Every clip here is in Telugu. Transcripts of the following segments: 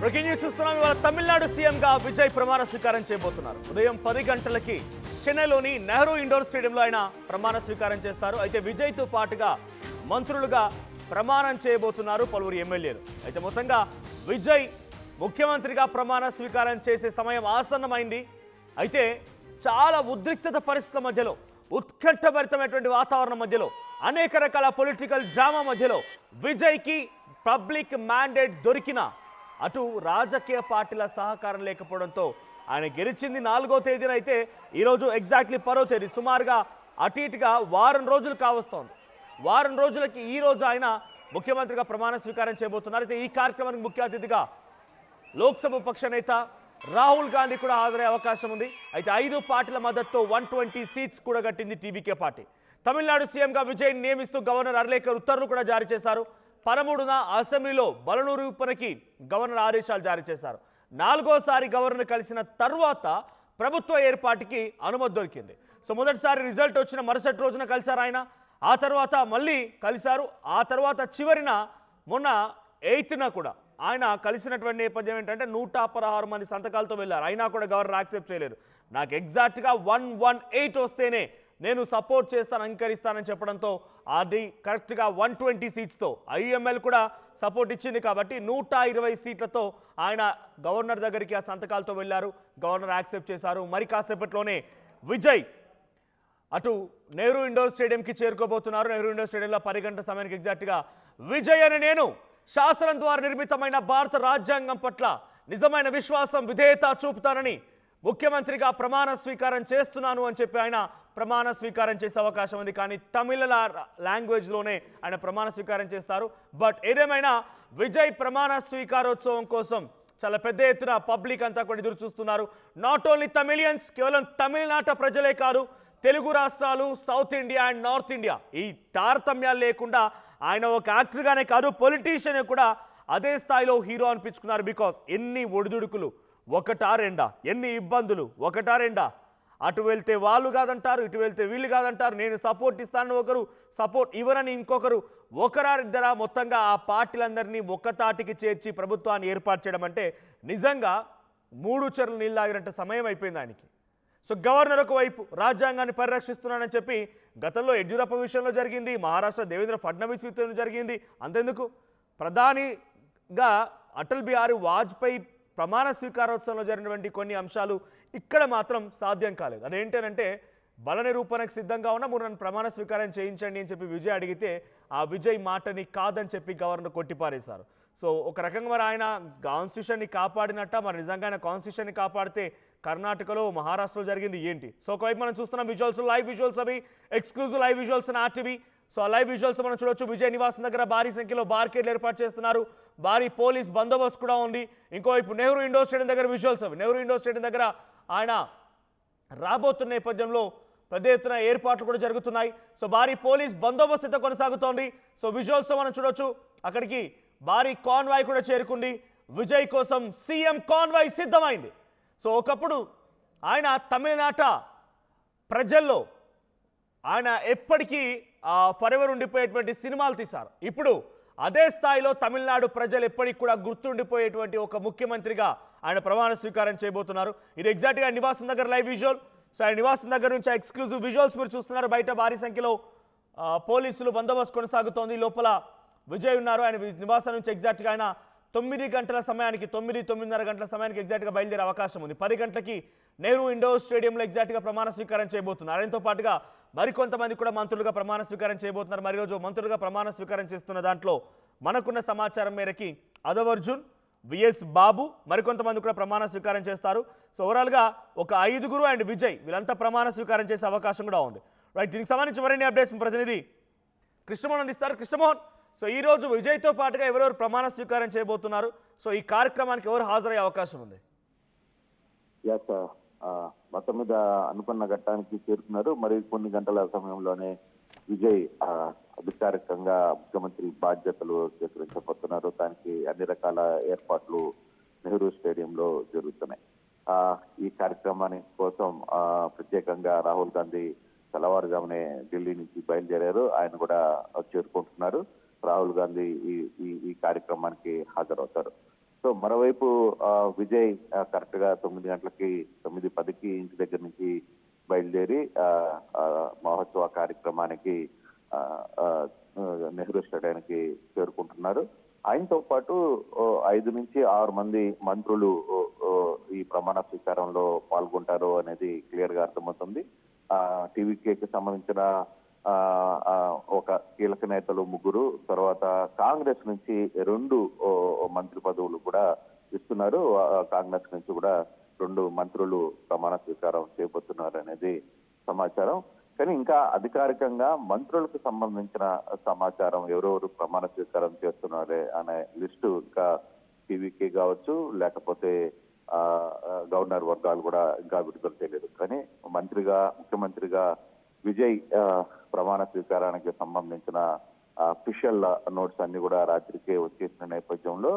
బ్రేకింగ్ న్యూస్ చూస్తున్నాం. ఇవాళ తమిళనాడు సీఎంగా విజయ్ ప్రమాణ స్వీకారం చేయబోతున్నారు. ఉదయం 10 గంటలకి చెన్నైలోని నెహ్రూ ఇండోర్ స్టేడియంలో ఆయన ప్రమాణ స్వీకారం చేస్తారు. అయితే విజయ్తో పాటుగా మంత్రులుగా ప్రమాణం చేయబోతున్నారు పలువురు ఎమ్మెల్యేలు. అయితే మొత్తంగా విజయ్ ముఖ్యమంత్రిగా ప్రమాణ స్వీకారం చేసే సమయం ఆసన్నమైంది. అయితే చాలా ఉద్రిక్తత పరిస్థితుల మధ్యలో, ఉత్కంఠభరితమైనటువంటి వాతావరణం మధ్యలో, అనేక రకాల పొలిటికల్ డ్రామా మధ్యలో విజయ్కి పబ్లిక్ మ్యాండేట్ దొరికిన అటు రాజకీయ పార్టీల సహకారం లేకపోవడంతో ఆయన గెలిచింది 4వ తేదీన. అయితే ఈరోజు ఎగ్జాక్ట్లీ 10వ తేదీ, సుమారుగా అటు ఇటుగా వారం రోజులు కావస్తోంది. వారం రోజులకి ఈరోజు ఆయన ముఖ్యమంత్రిగా ప్రమాణ స్వీకారం చేయబోతున్నారు. అయితే ఈ కార్యక్రమానికి ముఖ్య అతిథిగా లోక్సభ పక్ష నేత రాహుల్ గాంధీ కూడా హాజరయ్యే అవకాశం ఉంది. అయితే 5 పార్టీల మద్దతుతో 120 సీట్స్ కూడా గట్టింది టీవీకే పార్టీ. తమిళనాడు సీఎంగా విజయ్ని నియమిస్తూ గవర్నర్ అర్లేకర్ ఉత్తర్వులు కూడా జారీ చేశారు. 13న అసెంబ్లీలో బలను రూపణకి గవర్నర్ ఆదేశాలు జారీ చేశారు. 4వసారి గవర్నర్ కలిసిన తర్వాత ప్రభుత్వ ఏర్పాటుకి అనుమతి దొరికింది. సో మొదటిసారి రిజల్ట్ వచ్చిన మరుసటి రోజున కలిశారు ఆయన. ఆ తర్వాత మళ్ళీ కలిశారు. ఆ తర్వాత చివరిన మొన్న 8న కూడా ఆయన కలిసినటువంటి నేపథ్యం ఏంటంటే 116 మంది సంతకాలతో వెళ్ళారు. అయినా కూడా గవర్నర్ యాక్సెప్ట్ చేయలేదు. నాకు ఎగ్జాక్ట్గా 118 వస్తేనే నేను సపోర్ట్ చేస్తాను, అంగీకరిస్తానని చెప్పడంతో అది కరెక్ట్గా 120 సీట్స్తో ఐఎంఎల్ కూడా సపోర్ట్ ఇచ్చింది. కాబట్టి 120 సీట్లతో ఆయన గవర్నర్ దగ్గరికి ఆ సంతకాలతో వెళ్ళారు. గవర్నర్ యాక్సెప్ట్ చేశారు. మరి కాసేపట్లోనే విజయ్ అటు నెహ్రూ ఇండోర్ స్టేడియంకి చేరుకోబోతున్నారు. నెహ్రూ ఇండోర్ స్టేడియంలో 10 గంటల సమయానికి ఎగ్జాక్ట్గా విజయ్ అని నేను శాసనం ద్వారా నిర్మితమైన భారత రాజ్యాంగం పట్ల నిజమైన విశ్వాసం, విధేయత చూపుతానని ముఖ్యమంత్రిగా ప్రమాణ స్వీకారం చేస్తున్నాను అని చెప్పి ఆయన ప్రమాణ స్వీకారం చేసే అవకాశం ఉంది. కానీ తమిళ లాంగ్వేజ్లోనే ఆయన ప్రమాణ స్వీకారం చేస్తారు. బట్ ఏదేమైనా విజయ్ ప్రమాణ స్వీకారోత్సవం కోసం చాలా పెద్ద ఎత్తున పబ్లిక్ అంతా కూడా ఎదురు చూస్తున్నారు. నాట్ ఓన్లీ తమిళియన్స్, కేవలం తమిళనాట ప్రజలే కాదు, తెలుగు రాష్ట్రాలు, south India and north India, ఈ తారతమ్యాలు లేకుండా ఆయన ఒక యాక్టర్గానే కాదు, పొలిటీషియన్ కూడా అదే స్థాయిలో హీరో అనిపించుకున్నారు. బికాస్ ఎన్ని ఒడిదుడుకులు, ఒకటా రెండా, ఎన్ని ఇబ్బందులు, ఒకటా రెండా, అటు వెళ్తే వాళ్ళు కాదంటారు, ఇటు వెళ్తే వీళ్ళు కాదంటారు, నేను సపోర్ట్ ఇస్తానని ఒకరు, సపోర్ట్ ఇవ్వరని ఇంకొకరు, ఒకరిద్దరా మొత్తంగా ఆ పార్టీలందరినీ ఒక్కతాటికి చేర్చి ప్రభుత్వాన్ని ఏర్పాటు చేయడం అంటే నిజంగా 3 చెరువులు నీళ్ళు తాగినట్టు సమయం అయిపోయింది ఆయనకి. సో గవర్నర్ ఒకవైపు రాజ్యాంగాన్ని పరిరక్షిస్తున్నానని చెప్పి గతంలో యడ్యూరప్ప విషయంలో జరిగింది, మహారాష్ట్ర దేవేంద్ర ఫడ్నవీస్ విషయంలో జరిగింది. అంతెందుకు ప్రధానిగా అటల్ బిహారీ వాజ్పేయి ప్రమాణ స్వీకారోత్సవంలో జరిగినటువంటి కొన్ని అంశాలు ఇక్కడ మాత్రం సాధ్యం కాలేదు. అదేంటంటే బల నిరూపణకు సిద్ధంగా ఉన్నా మీరు నన్ను ప్రమాణ స్వీకారం చేయించండి అని చెప్పి విజయ్ అడిగితే ఆ విజయ్ మాటని కాదని చెప్పి గవర్నర్ కొట్టిపారేశారు. సో ఒక రకంగా మరి ఆయన కాన్స్టిట్యూషన్ని కాపాడినట్ట, మరి నిజంగా ఆయన కాన్స్టిట్యూషన్ని కాపాడితే కర్ణాటకలో, మహారాష్ట్రలో జరిగింది ఏంటి? సో ఒకవైపు మనం చూస్తున్నాం విజువల్స్, లైవ్ విజువల్స్, అవి ఎక్స్క్లూజివ్ లైవ్ విజువల్స్ అని ఆర్టీవీ. సో ఆ లైవ్ విజువల్స్ మనం చూడొచ్చు. విజయ్ నివాసం దగ్గర భారీ సంఖ్యలో బార్కేడ్లు ఏర్పాటు చేస్తున్నారు. భారీ పోలీస్ బందోబస్తు కూడా ఉంది. ఇంకోవైపు నెహ్రూ ఇండోర్ స్టేడియం దగ్గర విజువల్స్, అవి నెహ్రూ ఇండోర్ స్టేడియం దగ్గర ఆయన రాబోతున్న నేపథ్యంలో పెద్ద ఎత్తున ఏర్పాట్లు కూడా జరుగుతున్నాయి. సో భారీ పోలీస్ బందోబస్తు కొనసాగుతోంది. సో విజువల్స్లో మనం చూడొచ్చు అక్కడికి భారీ కాన్వాయ్ కూడా చేరుకుంది. విజయ్ కోసం సీఎం కాన్వాయ్ సిద్ధమైంది. సో ఒకప్పుడు ఆయన తమిళనాట ప్రజల్లో ఆయన ఎప్పటికీ ఫర్ ఎవర్ ఉండిపోయేటువంటి సినిమాలు తీశారు. ఇప్పుడు అదే స్థాయిలో తమిళనాడు ప్రజలు ఎప్పటికి కూడా గుర్తుండిపోయేటువంటి ఒక ముఖ్యమంత్రిగా ఆయన ప్రమాణ స్వీకారం చేయబోతున్నారు. ఇది ఎగ్జాక్ట్గా నివాసం దగ్గర లైవ్ విజువల్. సో ఆయన నివాసం దగ్గర నుంచి ఎక్స్క్లూజివ్ విజువల్స్ మీరు చూస్తున్నారు. బయట భారీ సంఖ్యలో పోలీసులు బందోబస్తు కొనసాగుతోంది. లోపల విజయ్ ఉన్నారు. ఆయన నివాసం నుంచి ఎగ్జాక్ట్గా ఆయన 9 గంటల సమయానికి, 9-9:30 గంటల సమయానికి ఎగ్జాక్ట్గా బయలుదేరే అవకాశం ఉంది. 10 గంటలకి నెహ్రూ ఇండోర్ స్టేడియంలో ఎగ్జాక్ట్గా ప్రమాణ స్వీకారం చేయబోతున్నారు. ఆయనతో పాటుగా మరికొంతమంది కూడా మంత్రులుగా ప్రమాణ స్వీకారం చేయబోతున్నారు. మరి రోజు మంత్రులుగా ప్రమాణ స్వీకారం చేస్తున్న దాంట్లో మనకున్న సమాచారం మేరకి అదవర్జున్, విఎస్ బాబు, మరికొంతమంది కూడా ప్రమాణ స్వీకారం చేస్తారు. సో ఓవరాల్గా ఒక 5గురు అండ్ విజయ్ వీళ్ళంతా ప్రమాణ స్వీకారం చేసే అవకాశం కూడా ఉంది. రైట్, దీనికి సంబంధించి మరిన్ని అప్డేట్స్ ప్రతినిధి కృష్ణమోహన్ అందిస్తారు. కృష్ణమోహన్, సో ఈరోజు విజయ్తో పాటుగా ఎవరెవరు ప్రమాణ స్వీకారం చేయబోతున్నారు? సో ఈ కార్యక్రమానికి ఎవరు హాజరయ్యే అవకాశం ఉంది? మొత్తం మీద అనుకున్న ఘట్టానికి చేరుకున్నారు. మరి కొన్ని గంటల సమయంలోనే విజయ్ అధికారికంగా ముఖ్యమంత్రి బాధ్యతలు స్వీకరించబోతున్నారు. దానికి అన్ని రకాల ఏర్పాట్లు నెహ్రూ స్టేడియంలో జరుగుతున్నాయి. ఈ కార్యక్రమానికి కోసం ప్రత్యేకంగా రాహుల్ గాంధీ తెల్లవారుజామునే ఢిల్లీ నుంచి బయలుదేరారు. ఆయన కూడా చేరుకుంటున్నారు. రాహుల్ గాంధీ ఈ కార్యక్రమానికి హాజరవుతారు. సో మరోవైపు విజయ్ కరెక్ట్ గా 9 గంటలకి 9:10కి ఇంటి దగ్గర నుంచి బయలుదేరి మహోత్సవ కార్యక్రమానికి నెహ్రూ స్టేడియానికి చేరుకుంటున్నారు. ఆయనతో పాటు 5 నుంచి 6 మంది మంత్రులు ఈ ప్రమాణ స్వీకారంలో పాల్గొంటారు అనేది క్లియర్ గా అర్థమవుతుంది. టీవీకేకి సంబంధించిన ఒక కీలక నేతలు 3, తర్వాత కాంగ్రెస్ నుంచి 2 మంత్రి పదవులు కూడా ఇస్తున్నారు. కాంగ్రెస్ నుంచి కూడా 2 మంత్రులు ప్రమాణ స్వీకారం చేయబోతున్నారు అనేది సమాచారం. కానీ ఇంకా అధికారికంగా మంత్రులకు సంబంధించిన సమాచారం ఎవరెవరు ప్రమాణ స్వీకారం చేస్తున్నారే అనే లిస్టు ఇంకా టీవీకే కావచ్చు, లేకపోతే గవర్నర్ వర్గాలు కూడా ఇంకా విడుదల చేయలేదు. కానీ ముఖ్యమంత్రిగా విజయ్ ప్రమాణ స్వీకారానికి సంబంధించిన అఫీషియల్ నోట్స్ అన్ని కూడా రాత్రికే వచ్చేసిన నేపథ్యంలో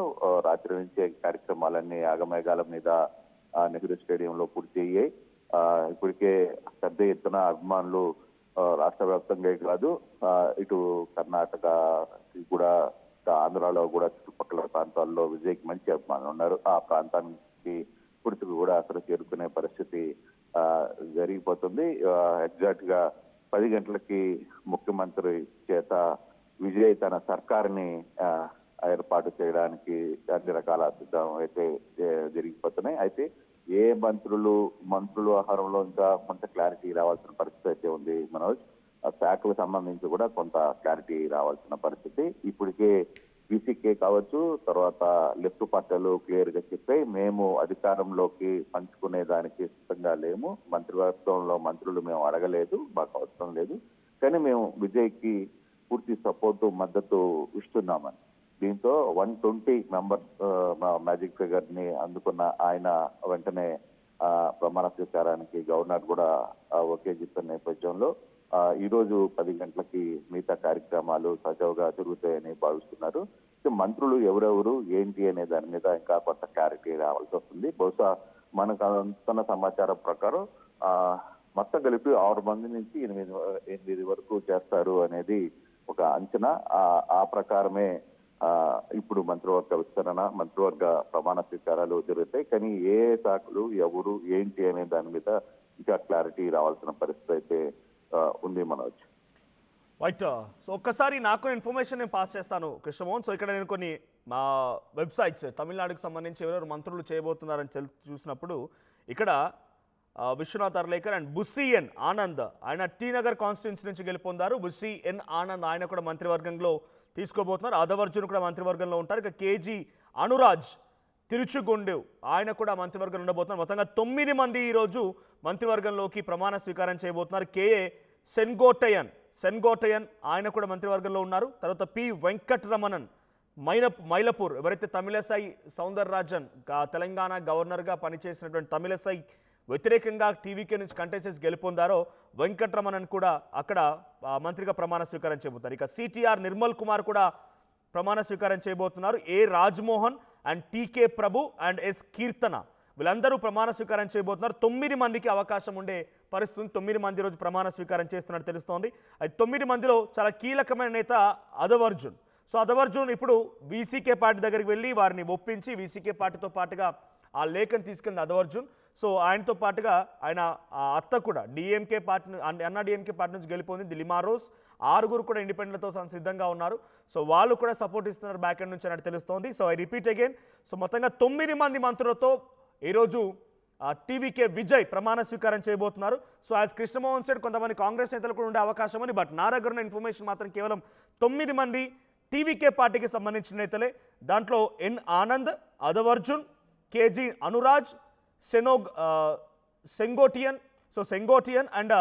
రాత్రి నుంచే కార్యక్రమాలన్నీ ఆగమేఘాల మీద నెహ్రూ స్టేడియంలో పూర్తి అయ్యాయి. ఇప్పటికే పెద్ద ఎత్తున అభిమానులు రాష్ట్ర వ్యాప్తంగా కాదు, ఇటు కర్ణాటక కూడా, ఆంధ్రాలో కూడా చుట్టుపక్కల ప్రాంతాల్లో విజయ్కి మంచి అభిమానులు ఉన్నారు. ఆ ప్రాంతానికి పూర్తిగా కూడా అక్కడ చేరుకునే పరిస్థితి జరిగిపోతుంది. ఎగ్జాక్ట్ గా 10 గంటలకి ముఖ్యమంత్రి చేత విజయ్ తన సర్కారుని ఏర్పాటు చేయడానికి అన్ని రకాల సిద్ధం అయితే జరిగిపోతున్నాయి. అయితే ఏ మంత్రుల వ్యవహారంలో ఇంకా కొంత క్లారిటీ రావాల్సిన పరిస్థితి అయితే ఉంది మనోజ్. ఆ శాఖలకు సంబంధించి కూడా కొంత క్లారిటీ రావాల్సిన పరిస్థితి. ఇప్పటికే బీసీకే కావచ్చు, తర్వాత లెఫ్ట్ పార్టీలు క్లియర్ గా చెప్పాయి, మేము అధికారంలోకి పంచుకునే దానికి సిద్ధంగా లేము, మంత్రివర్గంలో మంత్రులు మేము అడగలేదు, మాకు అవసరం లేదు, కానీ మేము విజయ్కి పూర్తి సపోర్టు మద్దతు ఇస్తున్నామని. దీంతో 120 మెంబర్స్ మ్యాజిక్ ఫిగర్ ని అందుకున్న ఆయన వెంటనే ప్రమాణ స్వీకారానికి గవర్నర్ కూడా ఒకే చెప్పిన నేపథ్యంలో ఈ రోజు 10 గంటలకి మిగతా కార్యక్రమాలు సజావుగా జరుగుతాయని భావిస్తున్నారు. మంత్రులు ఎవరెవరు ఏంటి అనే దాని మీద ఇంకా కొంత క్లారిటీ రావాల్సి వస్తుంది. బహుశా మనకు అందుతున్న సమాచారం ప్రకారం మొత్తం కలిపి 6 మంది నుంచి 8 వరకు చేస్తారు అనేది ఒక అంచనా. ఆ ప్రకారమే ఇప్పుడు మంత్రివర్గ విస్తరణ, మంత్రివర్గ ప్రమాణ స్వీకారాలు జరుగుతాయి. కానీ ఏ శాఖలు ఎవరు ఏంటి అనే దాని మీద ఇంకా క్లారిటీ రావాల్సిన పరిస్థితి అయితే ఉంది మనోజ్. రైట్. సో ఒక్కసారి నాకు ఇన్ఫర్మేషన్ నేను పాస్ చేస్తాను కృష్ణమోహన్. సో ఇక్కడ నేను కొన్ని మా వెబ్సైట్స్ తమిళనాడుకు సంబంధించి ఎవరెవరు మంత్రులు చేయబోతున్నారని చూసినప్పుడు ఇక్కడ విశ్వనాథ్ అర్లేకర్ అండ్ బుస్సీ ఎన్ ఆనంద్, ఆయన టీ నగర్ కాన్స్టిట్యున్సీ నుంచి గెలుపొందారు. బుస్సీ ఎన్ ఆనంద్ ఆయన కూడా మంత్రివర్గంలో తీసుకోబోతున్నారు. అదవర్జున్ కూడా మంత్రివర్గంలో ఉంటారు. ఇక కేజీ అనురాజ్ తిరుచుగొండెవ్ ఆయన కూడా మంత్రివర్గంలో ఉండబోతున్నారు. మొత్తంగా 9 మంది ఈరోజు మంత్రివర్గంలోకి ప్రమాణ స్వీకారం చేయబోతున్నారు. కేఏ సెన్గోటయన్ ఆయన కూడా మంత్రివర్గంలో ఉన్నారు. తర్వాత పి వెంకటరమణన్ మైలపూర్, ఎవరైతే తమిళసై సౌందరరాజన్ తెలంగాణ గవర్నర్గా పనిచేసినటువంటి తమిళసై వ్యతిరేకంగా టీవీకే నుంచి కంటెస్ట్ చేసి గెలుపొందారో వెంకటరమణన్ కూడా అక్కడ మంత్రిగా ప్రమాణ స్వీకారం చేయబోతున్నారు. ఇక సిటిఆర్ నిర్మల్ కుమార్ కూడా ప్రమాణ స్వీకారం చేయబోతున్నారు. A Rajmohan and TK Prabhu and S Keerthana వీళ్ళందరూ ప్రమాణ స్వీకారం చేయబోతున్నారు. 9 మందికి అవకాశం ఉండే పరిస్థితి. 9 మంది రోజు ప్రమాణ స్వీకారం చేస్తున్నట్టు తెలుస్తోంది. అది 9 మందిలో చాలా కీలకమైన నేత అదవర్జున్. సో అదవర్జున్ ఇప్పుడు వీసీకే పార్టీ దగ్గరికి వెళ్ళి వారిని ఒప్పించి వీసీకే పార్టీతో పాటుగా ఆ లేఖను తీసుకుంది అదవర్జున్. సో ఆయనతో పాటుగా ఆయన అత్త కూడా డిఎంకే పార్టీ అన్నాడీఎంకే పార్టీ నుంచి గెలిపొంది లిమారోస్, 6 కూడా ఇండిపెండెంట్తో సిద్ధంగా ఉన్నారు. సో వాళ్ళు కూడా సపోర్ట్ ఇస్తున్నారు బ్యాక్ ఎండ్ నుంచి అన్నట్టు తెలుస్తోంది. So I repeat again, so మొత్తంగా 9 మంది మంత్రులతో ఈరోజు టీవీకే విజయ్ ప్రమాణ స్వీకారం చేయబోతున్నారు. సో యాజ్ కృష్ణమోహన్ సెడ్ కొంతమంది కాంగ్రెస్ నేతలు కూడా ఉండే అవకాశం ఉంది. బట్ నా దగ్గర ఉన్న ఇన్ఫర్మేషన్ మాత్రం కేవలం 9 మంది టీవీకే పార్టీకి సంబంధించిన నేతలే. దాంట్లో N Anand, Aadhav Arjuna, KG Anuraj, Sengottaiyan and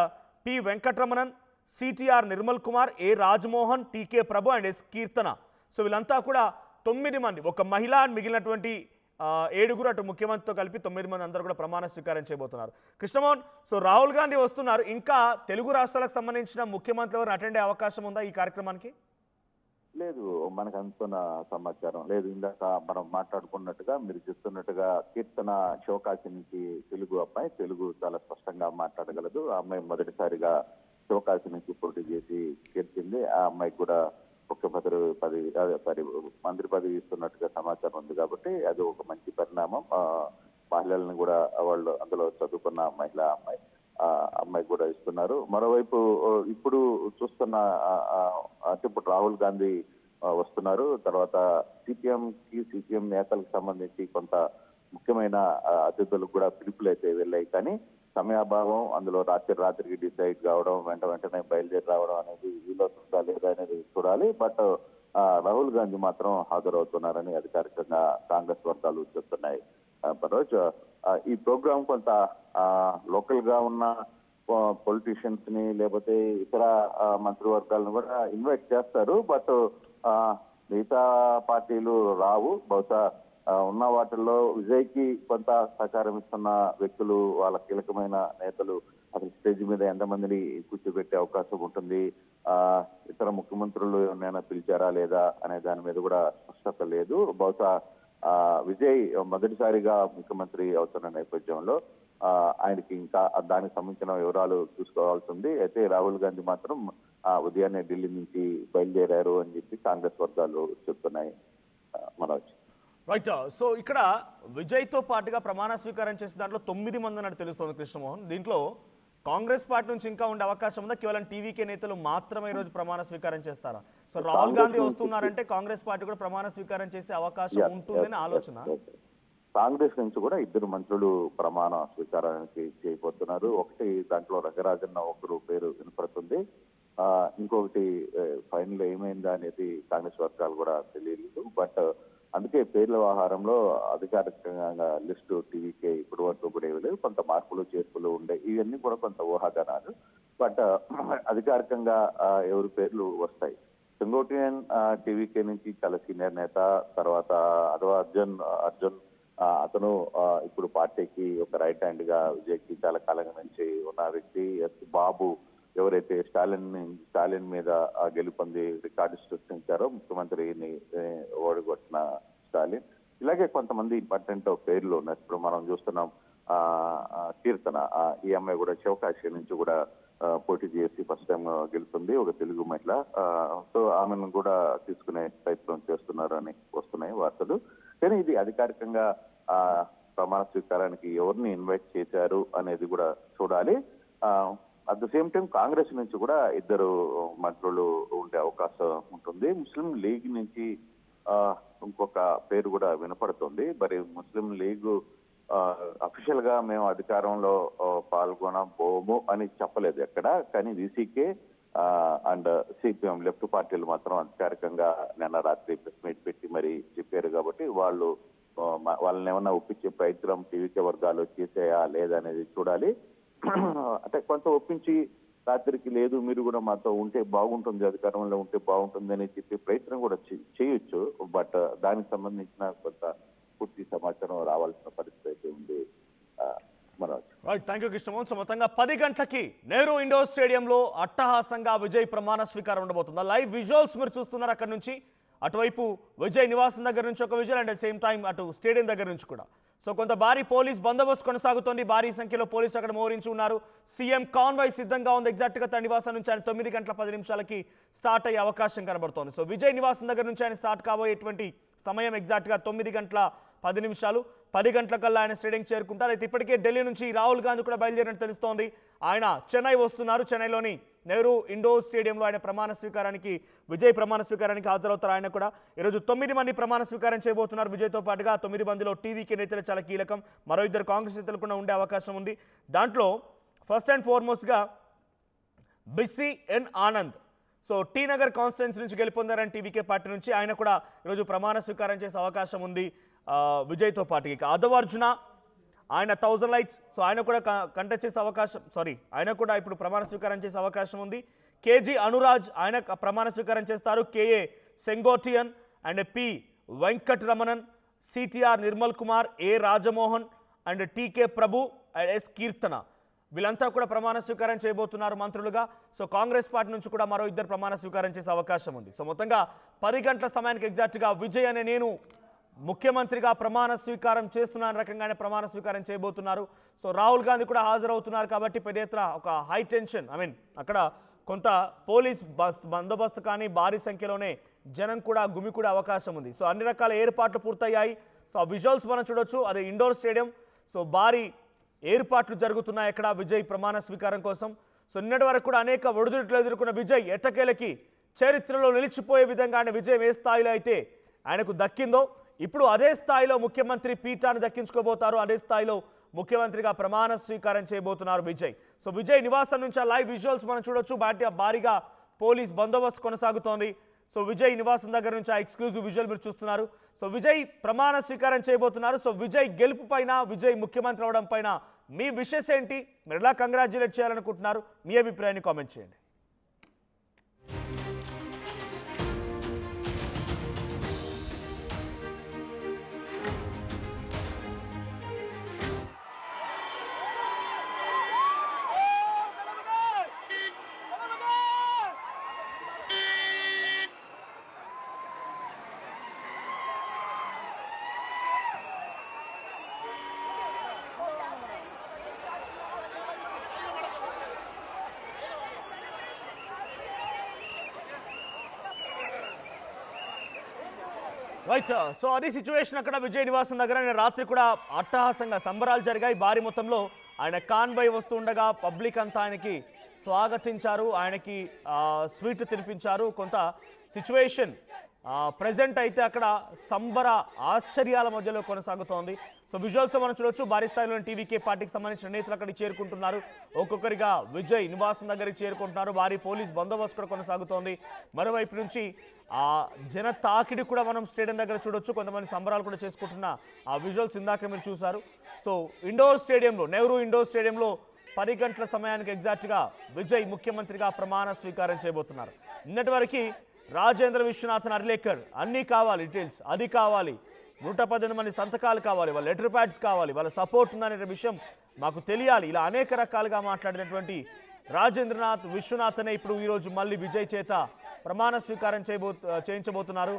P Venkataramanan, CTR Nirmal Kumar, A Rajmohan, TK Prabhu and S Keerthana. So వీళ్ళంతా కూడా 9 మంది, ఒక మహిళ అండ్ మిగిలినటువంటి 7 అటు ముఖ్యమంత్రితో కలిపి 9 మంది అందరూ కూడా ప్రమాణ స్వీకారం చేయబోతున్నారు. కృష్ణమోహన్, సో రాహుల్ గాంధీ వస్తున్నారు. ఇంకా తెలుగు రాష్ట్రాలకు సంబంధించిన ముఖ్యమంత్రులు ఎవరు అటెండ్ అయ్యే అవకాశం ఉందా ఈ కార్యక్రమానికి? లేదు, మనకు అందుతున్న సమాచారం లేదు. ఇందాక మనం మాట్లాడుకున్నట్టుగా మీరు చెప్తున్నట్టుగా కీర్తన శివకాశి నుంచి తెలుగు అమ్మాయి, తెలుగు చాలా స్పష్టంగా మాట్లాడగలదు. ఆ అమ్మాయి మొదటిసారిగా శివకాశి నుంచి పోటీ చేసి గెలిచింది. ఆ అమ్మాయికి కూడా ముఖ్య మంత్రి పదవి ఇస్తున్నట్టుగా సమాచారం ఉంది కాబట్టి అది ఒక మంచి పరిణామం. మహిళలను కూడా వాళ్ళు అందులో చదువుకున్న అమ్మాయి కూడా ఇస్తున్నారు. మరోవైపు ఇప్పుడు చూస్తున్న అంటే ఇప్పుడు రాహుల్ గాంధీ వస్తున్నారు. తర్వాత సిపిఎం నేతలకు సంబంధించి కొంత ముఖ్యమైన అతిథులకు కూడా పిలుపులు అయితే వెళ్ళాయి. కానీ సమయాభావం, అందులో రాత్రికి డిసైడ్ కావడం, వెంటనే బయలుదేరి రావడం అనేది వీలవుతుందా లేదా అనేది చూడాలి. బట్ రాహుల్ గాంధీ మాత్రం హాజరవుతున్నారని అధికారికంగా కాంగ్రెస్ వర్గాలు చెప్తున్నాయి. మనోజ్, ఈ ప్రోగ్రాం కొంత లోకల్ గా ఉన్న పొలిటీషియన్స్ ని లేకపోతే ఇతర మంత్రివర్గాలను కూడా ఇన్వైట్ చేస్తారు. బట్ మిగతా పార్టీలు రావు. బహుశా ఉన్న వాటిల్లో విజయ్కి కొంత సహకారం ఇస్తున్న వ్యక్తులు, వాళ్ళ కీలకమైన నేతలు అసలు స్టేజ్ మీద ఎంతమందిని కూర్చోబెట్టే అవకాశం ఉంటుంది, ఇతర ముఖ్యమంత్రులు ఏమైనా పిలిచారా లేదా అనే దాని మీద కూడా స్పష్టత లేదు. బహుశా విజయ్ మొదటిసారిగా ముఖ్యమంత్రి అవుతున్న నేపథ్యంలో ఆయనకి ఇంకా దానికి సంబంధించిన వివరాలు చూసుకోవాల్సి ఉంది. అయితే రాహుల్ గాంధీ మాత్రం ఉదయాన్నే ఢిల్లీ నుంచి బయలుదేరారు అని చెప్పి కాంగ్రెస్ వర్గాలు చెప్తున్నాయి. మనోజ్, రైట్. సో ఇక్కడ విజయ్తో పాటుగా ప్రమాణ స్వీకారం చేసే దాంట్లో 9 మంది అన్నట్టు తెలుస్తోంది కృష్ణమోహన్. దీంట్లో కాంగ్రెస్ పార్టీ నుంచి ఇంకా ఉండే అవకాశం ఉందా? కేవలం టీవీకే నేతలు మాత్రమే ఈ రోజు ప్రమాణ స్వీకారం చేస్తారా? సో రాహుల్ గాంధీ వస్తున్నారంటే కాంగ్రెస్ పార్టీ కూడా ప్రమాణ స్వీకారం చేసే అవకాశం ఉంటుందని ఆలోచన. కాంగ్రెస్ నుంచి కూడా 2 మంత్రులు ప్రమాణ స్వీకారానికి చేయబోతున్నారు. ఒకటి దాంట్లో రఘురాజన్న ఒకరు పేరు వినపడుతుంది. ఇంకొకటి ఫైనల్ ఏమైందా అనేది కాంగ్రెస్ వర్గాలు కూడా తెలియలేదు. బట్ అందుకే పేర్ల వ్యవహారంలో అధికారికంగా లిస్టు టీవీకే ఇప్పటి వరకు కూడా ఇవ్వలేదు. కొంత మార్పులు చేర్పులు ఉండే, ఇవన్నీ కూడా కొంత ఊహాగానాలు. బట్ అధికారికంగా ఎవరి పేర్లు వస్తాయి. సెంగోటియన్ టీవీకే నుంచి చాలా సీనియర్ నేత. తర్వాత అర్జున్ అతను ఇప్పుడు పార్టీకి ఒక రైట్ హ్యాండ్ గా విజయ్కి చాలా కాలం నుంచి ఉన్న వ్యక్తి. బాబు ఎవరైతే స్టాలిన్ మీద గెలుపొంది రికార్డు సృష్టించారో, ముఖ్యమంత్రిని ఓడగొట్టిన స్టాలిన్. ఇలాగే కొంతమంది ఇంపార్టెంట్ పేర్లు ఉన్నాయి. ఇప్పుడు మనం చూస్తున్నాం కీర్తన, ఈ అమ్మాయి కూడా శివకాశి నుంచి కూడా పోటీ చేసి ఫస్ట్ టైం గెలుస్తుంది, ఒక తెలుగు మహిళ. సో ఆమెను కూడా తీసుకునే ప్రయత్నం చేస్తున్నారు అని వస్తున్నాయి వార్తలు. కానీ ఇది అధికారికంగా ప్రమాణ స్వీకారానికి ఎవరిని ఇన్వైట్ చేశారు అనేది కూడా చూడాలి. At the same time Congress నుంచి కూడా 2 మంత్రులు ఉండే అవకాశం ఉంటుంది. ముస్లిం లీగ్ నుంచి ఇంకొక పేరు కూడా వినపడుతుంది. మరి ముస్లిం లీగ్ అఫీషియల్ గా మేము అధికారంలో పాల్గొనబోము అని చెప్పలేదు ఎక్కడ. కానీ వీసీకే అండ్ సిపిఎం లెఫ్ట్ పార్టీలు మాత్రం అధికారికంగా నిన్న రాత్రి ప్రెస్ మీట్ పెట్టి మరి చెప్పారు. కాబట్టి వాళ్ళని ఏమన్నా ఒప్పించే ప్రయత్నం టీవీకే వర్గాలు చేసేయా లేదనేది చూడాలి. అంటే కొంత ఒప్పించి రాత్రికి లేదు మీరు కూడా మాతో ఉంటే బాగుంటుంది, అధికారంలో ఉంటే బాగుంటుంది అని చెప్పే ప్రయత్నం కూడా చేయొచ్చు. బట్ దానికి సంబంధించిన కొంత పూర్తి సమాచారం రావాల్సిన పరిస్థితి ఉంది. Right, thank you Krishnamohan. So మొత్తంగా 10 గంటలకి నెహ్రూ ఇండోర్ స్టేడియంలో అట్టహాసంగా విజయ్ ప్రమాణ స్వీకారం ఉండబోతుంది. లైవ్ విజువల్స్ మీరు చూస్తున్నారు. అక్కడ నుంచి అటువైపు విజయ్ నివాసం దగ్గర నుంచి ఒక విజువల్, అండ్ సేమ్ టైం అటు స్టేడియం దగ్గర నుంచి కూడా. సో కొంత భారీ పోలీస్ బందోబస్తు కొనసాగుతోంది. భారీ సంఖ్యలో పోలీసులు అక్కడ మోహరించి ఉన్నారు. సీఎం కాన్వాయ్ సిద్ధంగా ఉంది. ఎగ్జాక్ట్గా తన నివాసం నుంచి ఆయన 9 గంటల 10 నిమిషాలకి స్టార్ట్ అయ్యే అవకాశం కనబడుతోంది. సో విజయ్ నివాసం దగ్గర నుంచి ఆయన స్టార్ట్ కాబోయేటువంటి సమయం ఎగ్జాక్ట్గా 9 గంటల 10 నిమిషాలు. 10 గంటల కల్లా ఆయన స్టేడియం చేరుకుంటారు. అయితే ఇప్పటికే ఢిల్లీ నుంచి రాహుల్ గాంధీ కూడా బయలుదేరినట్టు తెలుస్తోంది. ఆయన చెన్నై వస్తున్నారు. చెన్నైలోని నెహ్రూ ఇండోర్ స్టేడియంలో ఆయన విజయ్ ప్రమాణ స్వీకారానికి హాజరవుతారు. ఆయన కూడా ఈరోజు 9 మంది ప్రమాణ స్వీకారం చేయబోతున్నారు. విజయ్తో పాటుగా 9 మందిలో టీవీకే నేతలు చాలా కీలకం. మరో 2 కాంగ్రెస్ నేతలు కూడా ఉండే అవకాశం ఉంది. దాంట్లో ఫస్ట్ అండ్ ఫార్మోస్ట్గా BC N Anand. So T Nagar constituency నుంచి గెలుపొందారని టీవీకే పార్టీ నుంచి ఆయన కూడా ఈరోజు ప్రమాణ స్వీకారం చేసే అవకాశం ఉంది విజయ్తో పాటు. ఇక అదవార్జున ఆయన 1000 లైట్స్. సో ఆయన కూడా కంటెస్ట్ చేసే అవకాశం, ఆయన కూడా ఇప్పుడు ప్రమాణ స్వీకారం చేసే అవకాశం ఉంది. కేజీ అనురాజ్ ఆయన ప్రమాణ స్వీకారం చేస్తారు. KA Sengottaiyan and P Venkataramanan, CTR Nirmal Kumar, A Rajamohan and TK Prabhu and S Keerthana, వీళ్ళంతా కూడా ప్రమాణ స్వీకారం చేయబోతున్నారు మంత్రులుగా. సో కాంగ్రెస్ పార్టీ నుంచి కూడా మరో 2 ప్రమాణ స్వీకారం చేసే అవకాశం ఉంది. సో మొత్తంగా 10 గంటల సమయానికి ఎగ్జాక్ట్గా విజయ్ అనే నేను ముఖ్యమంత్రిగా ప్రమాణ స్వీకారం చేస్తున్న రకంగానే ప్రమాణ స్వీకారం చేయబోతున్నారు. సో రాహుల్ గాంధీ కూడా హాజరవుతున్నారు. కాబట్టి పెద్ద ఎత్తున ఒక హై టెన్షన్, అక్కడ కొంత పోలీస్ బందోబస్తు కానీ భారీ సంఖ్యలోనే జనం కూడా గుమికూడే అవకాశం ఉంది. సో అన్ని రకాల ఏర్పాట్లు పూర్తయ్యాయి. సో ఆ విజువల్స్ మనం చూడొచ్చు. అది ఇండోర్ స్టేడియం. సో భారీ ఏర్పాట్లు జరుగుతున్నాయి అక్కడ విజయ్ ప్రమాణ స్వీకారం కోసం. సో నిన్నటి వరకు కూడా అనేక ఒడిదుడుకులు ఎదుర్కొన్న విజయ్ ఎట్టకేలకి చరిత్రలో నిలిచిపోయే విధంగా ఆయన విజయం ఏ స్థాయిలో అయితే ఆయనకు దక్కిందో ఇప్పుడు అదే స్థాయిలో ముఖ్యమంత్రి పీఠాన్ని దక్కించుకోబోతారు. అదే స్థాయిలో ముఖ్యమంత్రిగా ప్రమాణ స్వీకారం చేయబోతున్నారు విజయ్. సో విజయ్ నివాసం నుంచి ఆ లైవ్ విజువల్స్ మనం చూడొచ్చు. భారీగా పోలీస్ బందోబస్తు కొనసాగుతోంది. సో విజయ్ నివాసం దగ్గర నుంచి ఆ ఎక్స్క్లూజివ్ విజువల్ మీరు చూస్తున్నారు. సో విజయ్ ప్రమాణ స్వీకారం చేయబోతున్నారు. సో విజయ్ గెలుపు పైన, విజయ్ ముఖ్యమంత్రి అవడం పైన మీ విషెస్ ఏంటి? మీరు ఎలా కంగ్రాచ్యులేట్ చేయాలనుకుంటున్నారు? మీ అభిప్రాయాన్ని కామెంట్ చేయండి. రైట్. సో అది సిచ్యువేషన్ అక్కడ విజయ్ నివాసం దగ్గర. ఆయన రాత్రి కూడా అట్టహాసంగా సంబరాలు జరిగాయి. భారీ మొత్తంలో ఆయన కాన్వాయ్ వస్తూ ఉండగా పబ్లిక్ అంతా ఆయనకి స్వాగతించారు, ఆయనకి స్వీట్ తినిపించారు. కొంత సిచ్యువేషన్ ప్రజెంట్ అయితే అక్కడ సంబర ఆశ్చర్యాల మధ్యలో కొనసాగుతోంది. సో విజువల్స్తో మనం చూడొచ్చు. భారీ స్థాయిలోని టీవీకే పార్టీకి సంబంధించిన నేతలు అక్కడికి చేరుకుంటున్నారు. ఒక్కొక్కరిగా విజయ్ నివాసం దగ్గరికి చేరుకుంటున్నారు. భారీ పోలీస్ బందోబస్తు కూడా కొనసాగుతోంది. మరోవైపు నుంచి ఆ జన తాకిడి కూడా మనం స్టేడియం దగ్గర చూడొచ్చు. కొంతమంది సంబరాలు కూడా చేసుకుంటున్న ఆ విజువల్స్ ఇందాక మీరు చూశారు. సో ఇండోర్ స్టేడియంలో, నెహ్రూ ఇండోర్ స్టేడియంలో 10 గంటల సమయానికి ఎగ్జాక్ట్గా విజయ్ ముఖ్యమంత్రిగా ప్రమాణ స్వీకారం చేయబోతున్నారు. నిన్నటి వరకు రాజేంద్ర విశ్వనాథన్ అర్లేకర్ అన్నీ కావాలి, డీటెయిల్స్ అది కావాలి, 118 మంది సంతకాలు కావాలి, వాళ్ళ లెటర్ ప్యాడ్స్ కావాలి, వాళ్ళ సపోర్ట్ ఉందనే విషయం మాకు తెలియాలి, ఇలా అనేక రకాలుగా మాట్లాడినటువంటి రాజేంద్రనాథ్ విశ్వనాథనే ఇప్పుడు ఈరోజు మళ్ళీ విజయ్ చేత ప్రమాణ స్వీకారం చేయించబోతున్నారు.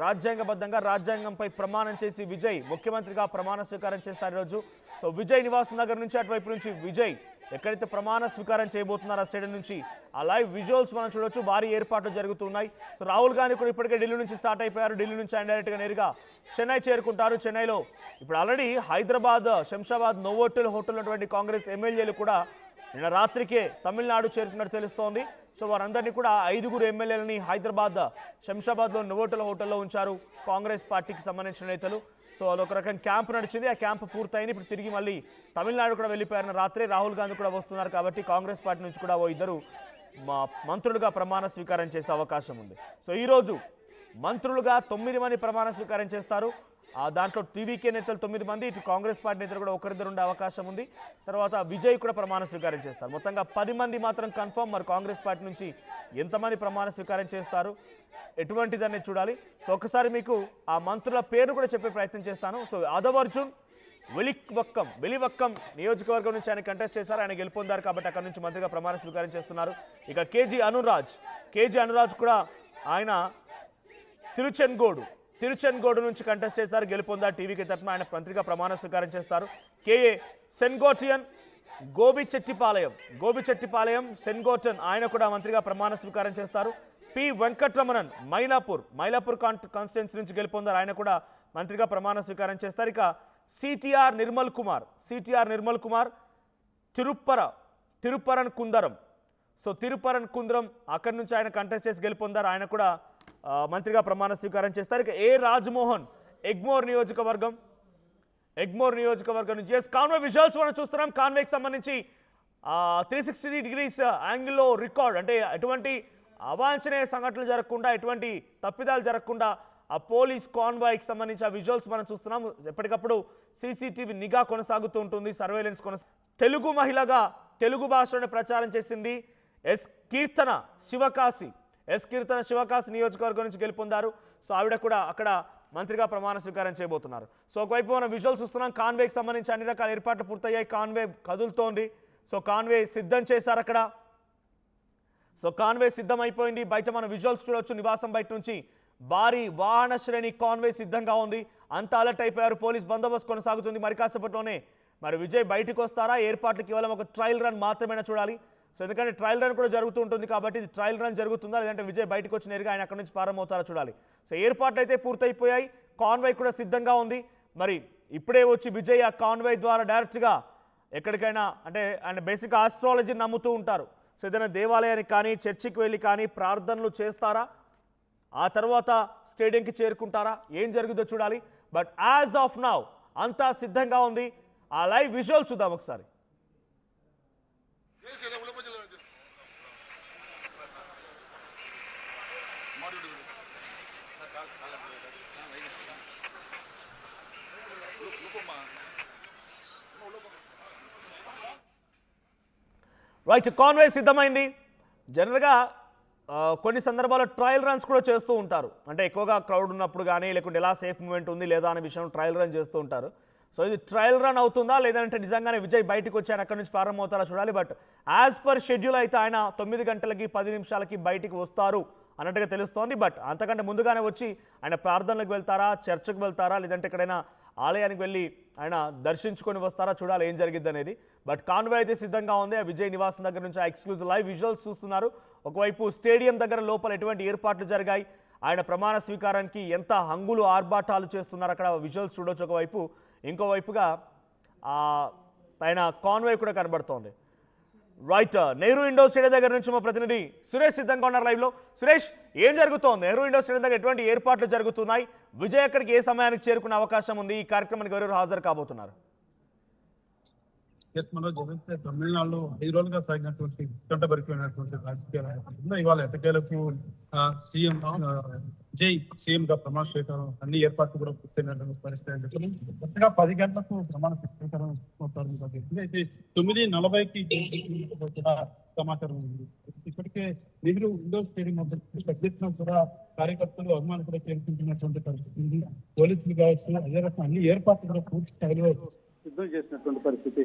రాజ్యాంగంపై ప్రమాణం చేసి విజయ్ ముఖ్యమంత్రిగా ప్రమాణ స్వీకారం చేస్తారు ఈరోజు. సో విజయ్ నివాసం నగర్ నుంచి అటువైపు నుంచి విజయ్ ఎక్కడైతే ప్రమాణ స్వీకారం చేయబోతున్నారో ఆ స్టేడియం నుంచి ఆ లైవ్ విజువల్స్ మనం చూడొచ్చు. భారీ ఏర్పాట్లు జరుగుతున్నాయి. సో రాహుల్ గాంధీ కూడా ఇప్పటికే ఢిల్లీ నుంచి స్టార్ట్ అయిపోయారు. ఢిల్లీ నుంచి ఆయన డైరెక్ట్గా నేరుగా చెన్నై చేరుకుంటారు. చెన్నైలో ఇప్పుడు already Hyderabad, Shamshabad, Novotel hotel ఉన్నటువంటి కాంగ్రెస్ ఎమ్మెల్యేలు కూడా నిన్న రాత్రికే తమిళనాడు చేరుకున్నట్టు తెలుస్తోంది. సో వారందరినీ కూడా 5 ఎమ్మెల్యేలని హైదరాబాద్, శంషాబాద్లో నోవోటెల్ హోటల్లో ఉంచారు కాంగ్రెస్ పార్టీకి సంబంధించిన నేతలు. సో అదొక రకం క్యాంప్ నడిచింది. ఆ క్యాంప్ పూర్తయింది. ఇప్పుడు తిరిగి మళ్ళీ తమిళనాడు కూడా వెళ్ళిపోయారు. రాత్రి రాహుల్ గాంధీ కూడా వస్తున్నారు కాబట్టి కాంగ్రెస్ పార్టీ నుంచి కూడా 2 మంత్రులుగా ప్రమాణ స్వీకారం చేసే అవకాశం ఉంది. సో ఈరోజు మంత్రులుగా 9 మంది ప్రమాణ స్వీకారం చేస్తారు. దాంట్లో టీవీకే నేతలు 9 మంది, ఇటు కాంగ్రెస్ పార్టీ నేతలు కూడా 1-2 ఉండే అవకాశం ఉంది. తర్వాత విజయ్ కూడా ప్రమాణ స్వీకారం చేస్తారు. మొత్తంగా 10 మంది మాత్రం కన్ఫర్మ్. మరి కాంగ్రెస్ పార్టీ నుంచి ఎంతమంది ప్రమాణ స్వీకారం చేస్తారు, ఎటువంటిదనే చూడాలి. సో ఒకసారి మీకు ఆ మంత్రుల పేరు కూడా చెప్పే ప్రయత్నం చేస్తాను. సో అదవర్జున్ వెలివక్కం నియోజకవర్గం నుంచి ఆయన కంటెస్ట్ చేశారు. ఆయన గెలుపొందారు కాబట్టి అక్కడ నుంచి మంత్రిగా ప్రమాణ స్వీకారం చేస్తున్నారు. ఇక కేజీ అనురాజ్ కూడా ఆయన తిరుచెన్గోడు నుంచి కంటెస్ట్ చేశారు, గెలుపొందారు. టీవీకి తరఫున ఆయన మంత్రిగా ప్రమాణ స్వీకారం చేస్తారు. కేఏ సెన్గోటియన్ గోబిచెట్టిపాలయం సెన్గోటన్ ఆయన కూడా మంత్రిగా ప్రమాణ స్వీకారం చేస్తారు. పి వెంకటరమణన్ మైలాపూర్ కాన్స్టిట్యున్సీ నుంచి గెలుపొందారు. ఆయన కూడా మంత్రిగా ప్రమాణ స్వీకారం చేస్తారు. ఇక సిటిఆర్ నిర్మల్ కుమార్ తిరుప్పరన్ కుందరం. సో తిరుపరన్ కుందరం అక్కడి నుంచి ఆయన కంటెస్ట్ చేసి గెలుపొందారు. ఆయన కూడా మంత్రిగా ప్రమాణ స్వీకారం చేస్తారు. ఇక ఏ రాజ్మోహన్ ఎగ్మోర్ నియోజకవర్గం నుంచి కాన్వే విజువల్స్ మనం చూస్తున్నాం. కాన్వేకి సంబంధించి 360 degrees యాంగిల్లో రికార్డ్, అంటే ఎటువంటి అవాంఛనీయ సంఘటనలు జరగకుండా, ఎటువంటి తప్పిదాలు జరగకుండా ఆ పోలీస్ కాన్వాయ్కి సంబంధించి ఆ విజువల్స్ మనం చూస్తున్నాం. ఎప్పటికప్పుడు సీసీటీవీ నిఘా కొనసాగుతూ ఉంటుంది, సర్వేలెన్స్ తెలుగు మహిళగా తెలుగు భాషలోనే ప్రచారం చేసింది ఎస్ కీర్తన శివకాశి నియోజకవర్గం నుంచి గెలుపొందారు. సో ఆవిడ కూడా అక్కడ మంత్రిగా ప్రమాణ స్వీకారం చేయబోతున్నారు. సో ఒకవైపు మనం విజువల్స్ చూస్తున్నాం. కాన్వేకి సంబంధించి అన్ని రకాల ఏర్పాట్లు పూర్తయ్యాయి. కాన్వే కదులుతోంది. సో కాన్వే సిద్ధం చేశారు అక్కడ. సో కాన్వే సిద్ధం అయిపోయింది. బయట మనం విజువల్స్ చూడొచ్చు. నివాసం బయట నుంచి భారీ వాహన శ్రేణి కాన్వే సిద్ధంగా ఉంది. అంతా అలర్ట్ అయిపోయారు. పోలీస్ బందోబస్తు కొనసాగుతుంది. మరి కాసేపట్లోనే మరి విజయ్ బయటకు వస్తారా, ఏర్పాట్లు కేవలం ఒక ట్రయల్ రన్ మాత్రమేనా చూడాలి. సో ఎందుకంటే ట్రయల్ రన్ కూడా జరుగుతూ ఉంటుంది కాబట్టి ఇది ట్రయల్ రన్ జరుగుతుందా లేదంటే విజయ్ బయటకు వచ్చి నేరుగా ఆయన అక్కడి నుంచి ప్రారంభమవుతారా చూడాలి. సో ఏర్పాట్లు అయితే పూర్తయిపోయాయి, కాన్వాయ్ కూడా సిద్ధంగా ఉంది. మరి ఇప్పుడే వచ్చి విజయ్ ఆ కాన్వాయ్ ద్వారా డైరెక్ట్గా ఎక్కడికైనా అంటే ఆయన బేసిక్గా ఆస్ట్రాలజీ నమ్ముతూ ఉంటారు. సో ఏదైనా దేవాలయానికి కానీ చర్చికి వెళ్ళి కానీ ప్రార్థనలు చేస్తారా, ఆ తర్వాత స్టేడియంకి చేరుకుంటారా, ఏం జరుగుతుందో చూడాలి. బట్ యాజ్ ఆఫ్ నౌ అంతా సిద్ధంగా ఉంది. ఆ లైవ్ విజువల్ చూద్దాం ఒకసారి. రైట్, కాన్వే సిద్ధమైంది. జనరల్గా కొన్ని సందర్భాల్లో ట్రయల్ రన్స్ కూడా చేస్తూ ఉంటారు, అంటే ఎక్కువగా క్రౌడ్ ఉన్నప్పుడు కానీ లేకుంటే ఎలా సేఫ్ మూమెంట్ ఉంది లేదా అనే విషయం ట్రయల్ రన్ చేస్తూ ఉంటారు. సో ఇది ట్రయల్ రన్ అవుతుందా లేదంటే నిజంగానే విజయ్ బయటకు వచ్చి ఆయన అక్కడి నుంచి ప్రారంభమవుతారా చూడాలి. బట్ యాజ్ పర్ షెడ్యూల్ అయితే ఆయన 9 గంటలకి 10 నిమిషాలకి బయటికి వస్తారు అన్నట్టుగా తెలుస్తోంది. బట్ అంతకంటే ముందుగానే వచ్చి ఆయన ప్రార్థనలకు వెళ్తారా, చర్చకు వెళ్తారా, లేదంటే ఎక్కడైనా ఆలయానికి వెళ్ళి ఆయన దర్శించుకొని వస్తారా చూడాలి ఏం జరిగిద్ది అనేది. బట్ కాన్వే అయితే సిద్ధంగా ఉంది. ఆ విజయ్ నివాసం దగ్గర నుంచి ఆ ఎక్స్క్లూజివ్ లైవ్ విజువల్స్ చూస్తున్నారు. ఒకవైపు స్టేడియం దగ్గర లోపల ఎటువంటి ఏర్పాట్లు జరిగాయి, ఆయన ప్రమాణ స్వీకారానికి ఎంత హంగులు ఆర్భాటాలు చేస్తున్నారు అక్కడ విజువల్స్ చూడొచ్చు ఒకవైపు. ఇంకోవైపుగా ఆయన కాన్వే కూడా కనబడుతోంది. రైట్, నెహ్రూ ఇండోర్ స్టేడియం దగ్గర నుంచి మా ప్రతినిధి సురేష్ సిద్ధంగా ఉన్నారు లైవ్లో. సురేష్, ఏం జరుగుతోంది? నెహ్రూ ఇండోర్ స్టేడియం దగ్గర ఎటువంటి ఏర్పాట్లు జరుగుతున్నాయి? విజయ్ అక్కడికి ఏ సమయానికి చేరుకునే అవకాశం ఉంది? ఈ కార్యక్రమానికి ఎవరెవరు హాజరు కాబోతున్నారు? మనోజ్, ఏదైతే తమిళనాడులో 5 రోజులుగా సాగినటువంటి ఉత్కంఠభరితమైనటువంటి రాజకీయ నాయకులు ఇవాళ ఎట్టకేలకు సీఎం విజయ్ సీఎం గా ప్రమాణ స్వీకారం అన్ని ఏర్పాట్లు కూడా పూర్తయినటువంటి పరిస్థితి. కొత్తగా 10 గంటలకు ప్రమాణ స్వీకారం అవుతారు. అయితే 9:40కి కూడా సమాచారం ఉంది. ఇప్పటికే నెహ్రూ ఇండోర్ స్టేడియం పెద్ద ఎత్తున కూడా కార్యకర్తలు అభిమానులు కూడా చేరుకుంటున్నటువంటి పరిస్థితి ఉంది. పోలీసులు కావచ్చు, అదే రకం అన్ని ఏర్పాట్లు కూడా పూర్తి స్థాయిలో సిద్ధం చేసినటువంటి పరిస్థితి.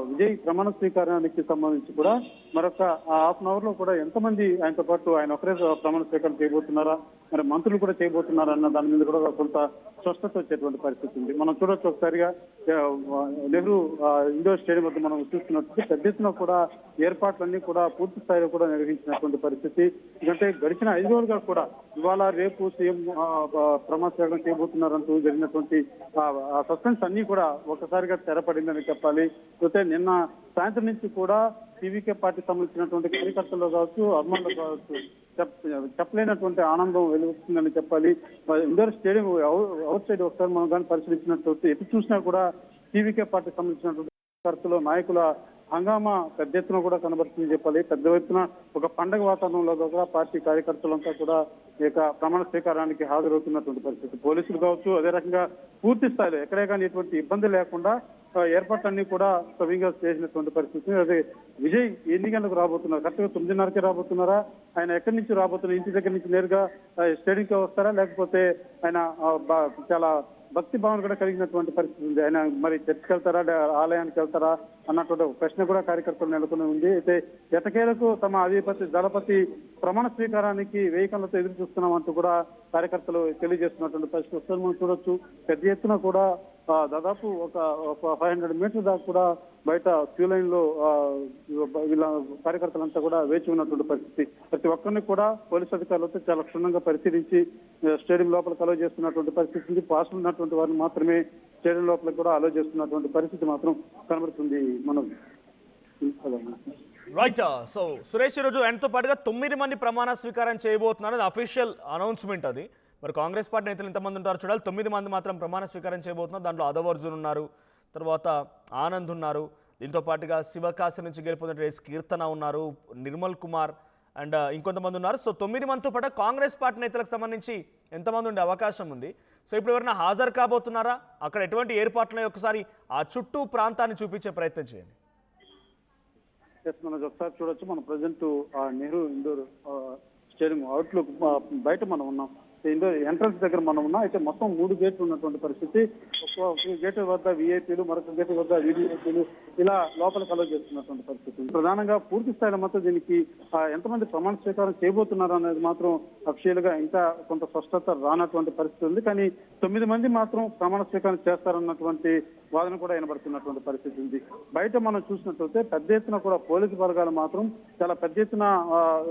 విజయ్ ప్రమాణ స్వీకారానికి సంబంధించి కూడా మరొక హాఫ్ అన్ అవర్ లో కూడా ఎంతమంది ఆయనతో పాటు ఆయన ఒకరే ప్రమాణ స్వీకారం చేయబోతున్నారా, మరి మంత్రులు కూడా చేయబోతున్నారా అన్న దాని మీద కూడా కొంత స్పష్టత వచ్చేటువంటి పరిస్థితి ఉంది. మనం చూడొచ్చు ఒకసారిగా నెహ్రూ ఇండోర్ స్టేడియం వద్ద మనం చూస్తున్నట్టు పెద్ద ఎత్తున కూడా ఏర్పాట్లన్నీ కూడా పూర్తి స్థాయిలో కూడా నిర్వహించినటువంటి పరిస్థితి. ఎందుకంటే గడిచిన 5 రోజులుగా కూడా ఇవాళ రేపు సీఎం ప్రమాణ స్వీకారం చేయబోతున్నారంటూ జరిగినటువంటి సస్పెన్స్ అన్ని కూడా ఒకసారిగా తెరపడిందని చెప్పాలి. అయితే నిన్న సాయంత్రం నుంచి కూడా టీవీకే పార్టీ సంబంధించినటువంటి కార్యకర్తలు కావచ్చు, అభిమానులు కావచ్చు, చెప్పలేనటువంటి ఆనందం వెలువస్తుందని చెప్పాలి. ఇండోర్ స్టేడియం అవుట్ సైడ్ ఒకసారి మనం కానీ పరిశీలించినట్టు ఎటు చూసినా కూడా టీవీకే పార్టీ సంబంధించినటువంటి కార్యకర్తలు, నాయకుల హంగామా పెద్ద ఎత్తున కూడా కనబడుతుందని చెప్పాలి. పెద్ద ఎత్తున ఒక పండగ వాతావరణంలో కూడా పార్టీ కార్యకర్తలంతా కూడా ఈ యొక్క ప్రమాణ స్వీకారానికి హాజరవుతున్నటువంటి పరిస్థితి. పోలీసులు కావచ్చు, అదే రకంగా పూర్తి స్థాయిలో ఎక్కడే కానీ ఎటువంటి ఇబ్బంది లేకుండా ఏర్పాట్లన్నీ కూడా సవ్యంగా చేసినటువంటి పరిస్థితి. అదే విజయ్ ఎన్ని గంటలకు రాబోతున్నారు? కరెక్ట్గా 9:30కే రాబోతున్నారా? ఆయన ఎక్కడి నుంచి రాబోతున్నారు? ఇంటి దగ్గర నుంచి నేరుగా స్టేడియంకి వస్తారా, లేకపోతే ఆయన చాలా భక్తి భావన కూడా కలిగినటువంటి పరిస్థితి ఉంది. ఆయన మరి చర్చికి వెళ్తారా, ఆలయానికి వెళ్తారా అన్నటువంటి ఒక ప్రశ్న కూడా కార్యకర్తలు నెలకొని ఉంది. అయితే ఎటకేలకు తమ అధిపతి దళపతి ప్రమాణ స్వీకారానికి 1000 కళ్ళతో ఎదురు చూస్తున్నామంటూ కూడా కార్యకర్తలు తెలియజేస్తున్నటువంటి పరిస్థితి వస్తుంది. మనం చూడొచ్చు పెద్ద ఎత్తున కూడా దాదాపు ఒక 500 మీటర్ల దాకా కూడా బయట క్యూ లైన్ లో వీళ్ళ కార్యకర్తలంతా కూడా వేచి ఉన్నటువంటి పరిస్థితి. ప్రతి ఒక్కరిని కూడా పోలీసు అధికారులతో చాలా క్షుణ్ణంగా పరిశీలించి స్టేడియం లోపలికి అలో చేస్తున్నటువంటి పరిస్థితి ఉంది. పాస్ ఉన్నటువంటి వారిని మాత్రమే స్టేడియం లోపలికి కూడా అలో చేస్తున్నటువంటి పరిస్థితి మాత్రం కనబడుతుంది. మనం రైట్, సో సురేష్ ఈరోజు ఆయనతో పాటుగా 9 మంది ప్రమాణ స్వీకారం చేయబోతున్నారు. అది అఫీషియల్ అనౌన్స్మెంట్. అది మరి కాంగ్రెస్ పార్టీ నేతలు ఎంతమంది ఉంటారు చూడాలి. 9 మంది మాత్రం ప్రమాణ స్వీకారం చేయబోతున్నారు. దాంట్లో అదవర్జున్ ఉన్నారు, తర్వాత ఆనంద్ ఉన్నారు, దీంతో పాటుగా శివకాశి నుంచి గెలుపొందిన కీర్తన ఉన్నారు, నిర్మల్ కుమార్ అండ్ ఇంకొంతమంది ఉన్నారు. సో 9 మందితో పాటు కాంగ్రెస్ పార్టీ నేతలకు సంబంధించి ఎంతమంది ఉండే అవకాశం ఉంది? సో ఇప్పుడు ఎవరైనా హాజరు కాబోతున్నారా? అక్కడ ఎటువంటి ఏర్పాట్లున్నాయో ఒకసారి ఆ చుట్టూ ప్రాంతాన్ని చూపించే ప్రయత్నం చేయండి. మనం ఒకసారి చూడొచ్చు. మనం present Nehru indoor stadium outlook బయట మనం ఉన్నాం. ఎంట్రన్స్ దగ్గర మనం ఉన్నాం. అయితే మొత్తం 3 గేట్లు ఉన్నటువంటి పరిస్థితి. ఒక గేట్ వద్ద విఐపీలు, మరొక గేట్ వద్ద వివిఐపీలు ఇలా లోపలికి అలౌ చేస్తున్నటువంటి పరిస్థితి. ప్రధానంగా పూర్తి స్థాయిలో మాత్రం దీనికి ఎంతమంది ప్రమాణ స్వీకారం చేయబోతున్నారు అనేది మాత్రం అఫీషియల్ గా ఇంకా కొంత స్పష్టత రానటువంటి పరిస్థితి ఉంది. కానీ 9 మంది మాత్రం ప్రమాణ స్వీకారం చేస్తారన్నటువంటి వాదన కూడా వినబడుతున్నటువంటి పరిస్థితి ఉంది. బయట మనం చూసినట్లయితే పెద్ద ఎత్తున కూడా పోలీసు బలగాలు మాత్రం చాలా పెద్ద ఎత్తున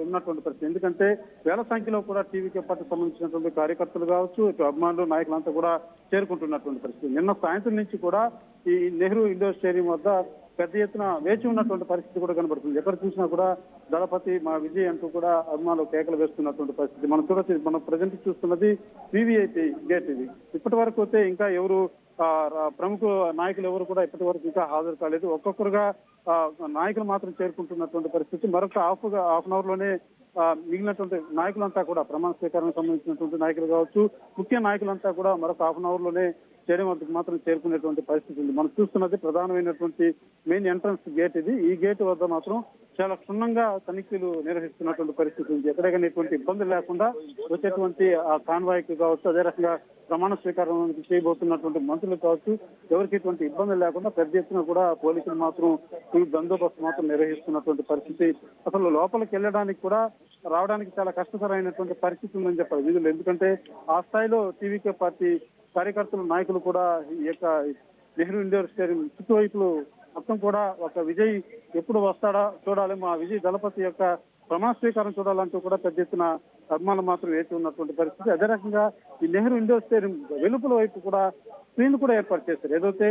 ఉన్నటువంటి పరిస్థితి. ఎందుకంటే వేల సంఖ్యలో కూడా టీవీకే పార్టీకి సంబంధించినటువంటి కార్యకర్తలు కావచ్చు, ఇటు అభిమానులు, నాయకులంతా కూడా చేరుకుంటున్నటువంటి పరిస్థితి. నిన్న సాయంత్రం నుంచి కూడా ఈ నెహ్రూ ఇండోర్ స్టేడియం వద్ద పెద్ద ఎత్తున వేచి ఉన్నటువంటి పరిస్థితి కూడా కనబడుతుంది. ఎక్కడ చూసినా కూడా దళపతి మా విజయ్ అంటూ కూడా అభిమానులు కేకలు వేస్తున్నటువంటి పరిస్థితి మనం చూడొచ్చు. మనం ప్రజెంట్ చూస్తున్నది వివిఐపి గేట్. ఇది ఇప్పటి వరకు అయితే ఇంకా ఎవరు ప్రముఖ నాయకులు ఎవరు కూడా ఇప్పటి వరకు ఇంకా హాజరు కాలేదు. ఒక్కొక్కరుగా నాయకులు మాత్రం చేరుకుంటున్నటువంటి పరిస్థితి. మరొక హాఫ్ అన్ అవర్ లోనే మిగిలినటువంటి నాయకులంతా కూడా ప్రమాణ స్వీకారానికి సంబంధించినటువంటి నాయకులు కావచ్చు, ముఖ్య నాయకులంతా కూడా మరొక హాఫ్ అన్ అవర్ లోనే స్టేడియం వద్దకు మాత్రం చేరుకునేటువంటి పరిస్థితి ఉంది. మనం చూస్తున్నది ప్రధానమైనటువంటి మెయిన్ ఎంట్రన్స్ గేట్ ఇది. ఈ గేట్ వద్ద మాత్రం చాలా క్షుణ్ణంగా తనిఖీలు నిర్వహిస్తున్నటువంటి పరిస్థితి ఉంది. ఎక్కడైనా ఎటువంటి ఇబ్బందులు లేకుండా వచ్చేటువంటి ఆ కాన్వాయ్కి కావచ్చు, అదే రకంగా ప్రమాణ స్వీకారం చేయబోతున్నటువంటి మంత్రులు కావచ్చు, ఎవరికి ఎటువంటి ఇబ్బందులు లేకుండా పెద్ద ఎత్తున కూడా పోలీసులు మాత్రం ఈ బందోబస్తు మాత్రం నిర్వహిస్తున్నటువంటి పరిస్థితి. అసలు లోపలికి వెళ్ళడానికి కూడా రావడానికి చాలా కష్టతరమైనటువంటి పరిస్థితి ఉందని చెప్పాలి వీధులు. ఎందుకంటే ఆ స్థాయిలో టీవీకే పార్టీ కార్యకర్తలు, నాయకులు కూడా ఈ యొక్క నెహ్రూ ఇండోర్ స్టేడియం చుట్టువైపులు మొత్తం కూడా ఒక విజయ్ ఎప్పుడు వస్తాడా చూడాలి, మా విజయ్ దళపతి యొక్క ప్రమాణ స్వీకారం చూడాలంటూ కూడా పెద్ద ఎత్తున అభిమానులు మాత్రం వేచి ఉన్నటువంటి పరిస్థితి. అదే రకంగా ఈ నెహ్రూ ఇండోర్ స్టేడియం వెలుపల వైపు కూడా స్క్రీన్ కూడా ఏర్పాటు చేశారు. ఏదైతే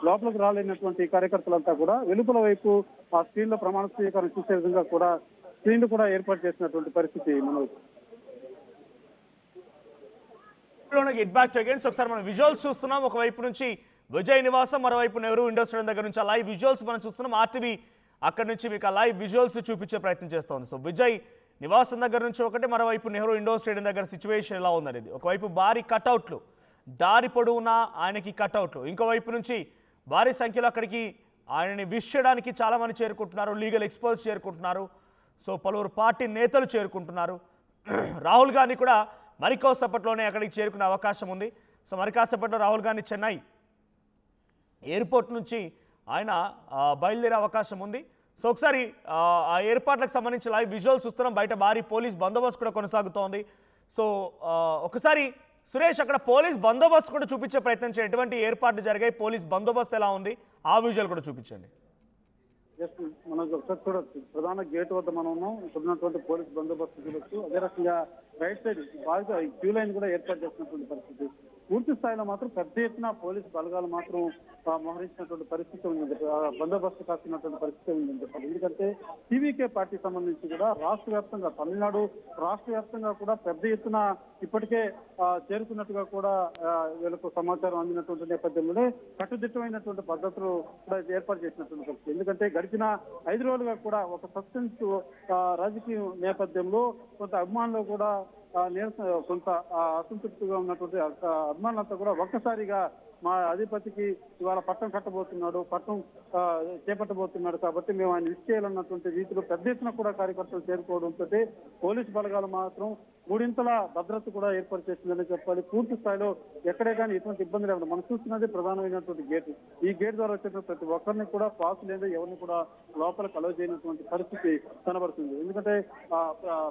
లోపలికి రాలేనటువంటి కార్యకర్తలంతా కూడా వెలుపల వైపు ఆ స్క్రీన్ లో ప్రమాణ స్వీకారం చూసే విధంగా కూడా స్క్రీన్లు కూడా ఏర్పాటు చేసినటువంటి పరిస్థితి మనం గెట్ బ్యాక్ టు అగైన్. ఒకసారి మనం విజువల్స్ చూస్తున్నాం. ఒకవైపు నుంచి విజయ్ నివాసం, మరోవైపు నెహ్రూ ఇండోర్ స్టేడియం దగ్గర నుంచి ఆ లైవ్ విజువల్స్ మనం చూస్తున్నాం. ఆర్టీవీ అక్కడి నుంచి మీకు ఆ లైవ్ విజువల్స్ చూపించే ప్రయత్నం చేస్తోంది. సో విజయ్ నివాసం దగ్గర నుంచి ఒకటి, మరోవైపు నెహ్రూ ఇండోర్ స్టేడియం దగ్గర సిచ్యువేషన్ ఎలా ఉందనేది. ఒకవైపు భారీ కట్అవుట్లు, దారి పొడవునా ఆయనకి కట్అవుట్లు, ఇంకోవైపు నుంచి భారీ సంఖ్యలో అక్కడికి ఆయనని విష్ చేయడానికి చాలామంది చేరుకుంటున్నారు. లీగల్ ఎక్స్పర్ట్స్ చేరుకుంటున్నారు. సో పలువురు పార్టీ నేతలు చేరుకుంటున్నారు. రాహుల్ గాంధీ కూడా మరికొద్దిసేపట్లోనే అక్కడికి చేరుకునే అవకాశం ఉంది. సో మరికాసేపట్లో రాహుల్ గాంధీ చెన్నై ఎయిర్పోర్ట్ నుంచి ఆయన బయలుదేరే అవకాశం ఉంది. సో ఒకసారి ఆ ఏర్పాట్లకు సంబంధించి లైవ్ విజువల్స్ చూస్తున్నాం. బయట భారీ పోలీస్ బందోబస్తు కూడా కొనసాగుతోంది. సో ఒకసారి సురేష్, అక్కడ పోలీస్ బందోబస్తు కూడా చూపించే ప్రయత్నం చేయండి. ఎటువంటి ఏర్పాట్లు జరిగాయి, పోలీస్ బందోబస్తు ఎలా ఉంది, ఆ విజువల్ కూడా చూపించండి. మనకు ఒకసారి చూడొచ్చు. ప్రధాన గేట్ వద్ద మనం ఉన్నాం. ఇక్కడ ఉన్నటువంటి పోలీస్ బందోబస్తు చూడొచ్చు. అదే రకంగా రైట్ సైడ్ బాగా క్యూ లైన్ కూడా ఏర్పాటు చేసినటువంటి పరిస్థితి. పూర్తి స్థాయిలో మాత్రం పెద్ద ఎత్తున పోలీసు బలగాలు మాత్రం మోహరించినటువంటి పరిస్థితి ఉందని చెప్పి, బందోబస్తు కాస్తున్నటువంటి పరిస్థితి ఉందని చెప్పాలి. ఎందుకంటే టీవీకే పార్టీ సంబంధించి కూడా రాష్ట్ర వ్యాప్తంగా, తమిళనాడు రాష్ట్ర వ్యాప్తంగా కూడా పెద్ద ఎత్తున ఇప్పటికే చేరుకున్నట్టుగా కూడా వీళ్ళకు సమాచారం అందినటువంటి నేపథ్యంలోనే కట్టుదిట్టమైనటువంటి పద్ధతులు కూడా ఏర్పాటు చేసినటువంటి పరిస్థితి. ఎందుకంటే గడిచిన 5 రోజులుగా కూడా ఒక సస్పెన్స్ రాజకీయ నేపథ్యంలో కొంత అభిమానులు కూడా కొంత అసంతృప్తిగా ఉన్నటువంటి అభిమానులంతా కూడా ఒక్కసారిగా మా అధిపతికి ఇవాళ పట్టం కట్టబోతున్నాడు, పట్టం చేపట్టబోతున్నాడు కాబట్టి మేము ఆయన విష్ చేయాలన్నటువంటి రీతిలో పెద్ద ఎత్తున కూడా కార్యకర్తలు చేరుకోవడంతో పోలీసు బలగాలు మాత్రం 3 భద్రత కూడా ఏర్పాటు చేసిందని చెప్పాలి. పూర్తి స్థాయిలో ఎక్కడే కానీ ఎటువంటి ఇబ్బంది లేకుండా మనం చూస్తున్నది ప్రధానమైనటువంటి గేట్. ఈ గేట్ ద్వారా వచ్చే ప్రతి ఒక్కరిని కూడా పాస్ లేదా ఎవరిని కూడా లోపలికి అలౌ చేయనటువంటి పరిస్థితి కనబడుతుంది. ఎందుకంటే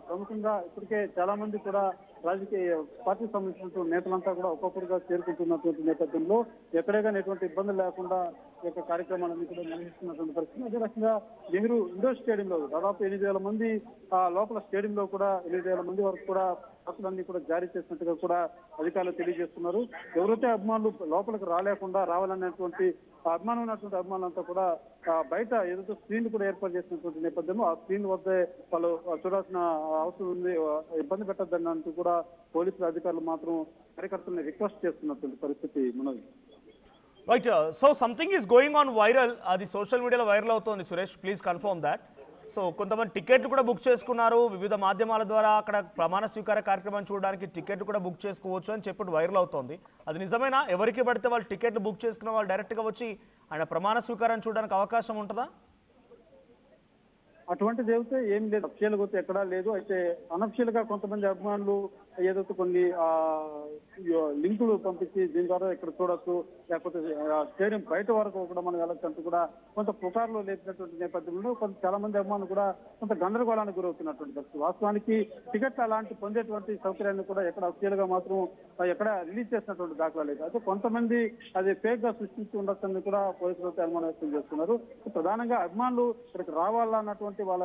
ప్రముఖంగా ఇప్పటికే చాలా మంది కూడా రాజకీయ పార్టీకి సంబంధించినటువంటి నేతలంతా కూడా ఒక్కొక్కరుగా చేరుకుంటున్నటువంటి నేపథ్యంలో ఎక్కడే కానీ ఎటువంటి ఇబ్బందులు లేకుండా ఈ యొక్క కార్యక్రమాలన్నీ కూడా నిర్వహిస్తున్నటువంటి పరిస్థితి. అదే రకంగా నెహ్రూ ఇండోర్ స్టేడియంలో దాదాపు 8,000 మంది లోపల స్టేడియంలో కూడా 8,000 మంది వరకు కూడా బస్సులన్నీ కూడా జారీ చేసినట్టుగా కూడా అధికారులు తెలియజేస్తున్నారు. ఎవరైతే అభిమానులు లోపలికి రావాలనేటువంటి అభిమానమైనటువంటి అభిమానులంతా కూడా బయట ఏదైతే స్క్రీన్ కూడా ఏర్పాటు చేసినటువంటి నేపథ్యంలో ఆ స్క్రీన్ వద్దే వాళ్ళు చూడాల్సిన అవసరం ఉంది, ఇబ్బంది పెట్టద్దని అంటూ కూడా పోలీసుల అధికారులు మాత్రం కార్యకర్తలను రిక్వెస్ట్ చేస్తున్నటువంటి పరిస్థితి మనది. Right. So something is going on viral, అది సోషల్ మీడియాలో వైరల్ అవుతోంది Suresh, please confirm that. So కొంతమంది టికెట్లు కూడా బుక్ చేసుకున్నారు, వివిధ మాధ్యమాల ద్వారా అక్కడ ప్రమాణ స్వీకార కార్యక్రమాన్ని చూడడానికి టికెట్లు కూడా బుక్ చేసుకోవచ్చు అని చెప్పి వైరల్ అవుతోంది. అది నిజమేనా? ఎవరికి పడితే వాళ్ళు టికెట్లు బుక్ చేసుకున్న వాళ్ళు డైరెక్ట్గా వచ్చి ఆయన ప్రమాణ స్వీకారాన్ని చూడడానికి అవకాశం ఉంటుందా? అటువంటిది అయితే ఏం లేదు, అఫిషియల్ గా ఎక్కడా లేదు. అయితే అనఫిషియల్ గా కొంతమంది అభిమానులు ఏదైతే కొన్ని లింకులు పంపించి దీని ద్వారా ఇక్కడ చూడొచ్చు, లేకపోతే స్టేడియం బయట వరకు కూడా మనం వెళ్ళొచ్చు అంటూ కూడా కొంత పుకార్లు లేపినటువంటి నేపథ్యంలో చాలా మంది అభిమానులు కూడా కొంత గందరగోళానికి గురవుతున్నటువంటి పరిస్థితి. వాస్తవానికి టికెట్లు అలాంటి పొందేటువంటి సౌకర్యాన్ని కూడా ఎక్కడ అఫిషియల్ గా మాత్రం ఎక్కడ రిలీజ్ చేసినటువంటి దాఖలా లేదు. అయితే కొంతమంది అది ఫేక్ గా సృష్టించి ఉండొచ్చని కూడా పోలీసులు అయితే అనుమానం వ్యక్తం చేస్తున్నారు. ప్రధానంగా అభిమానులు ఇక్కడికి రావాలన్నటువంటి వాళ్ళ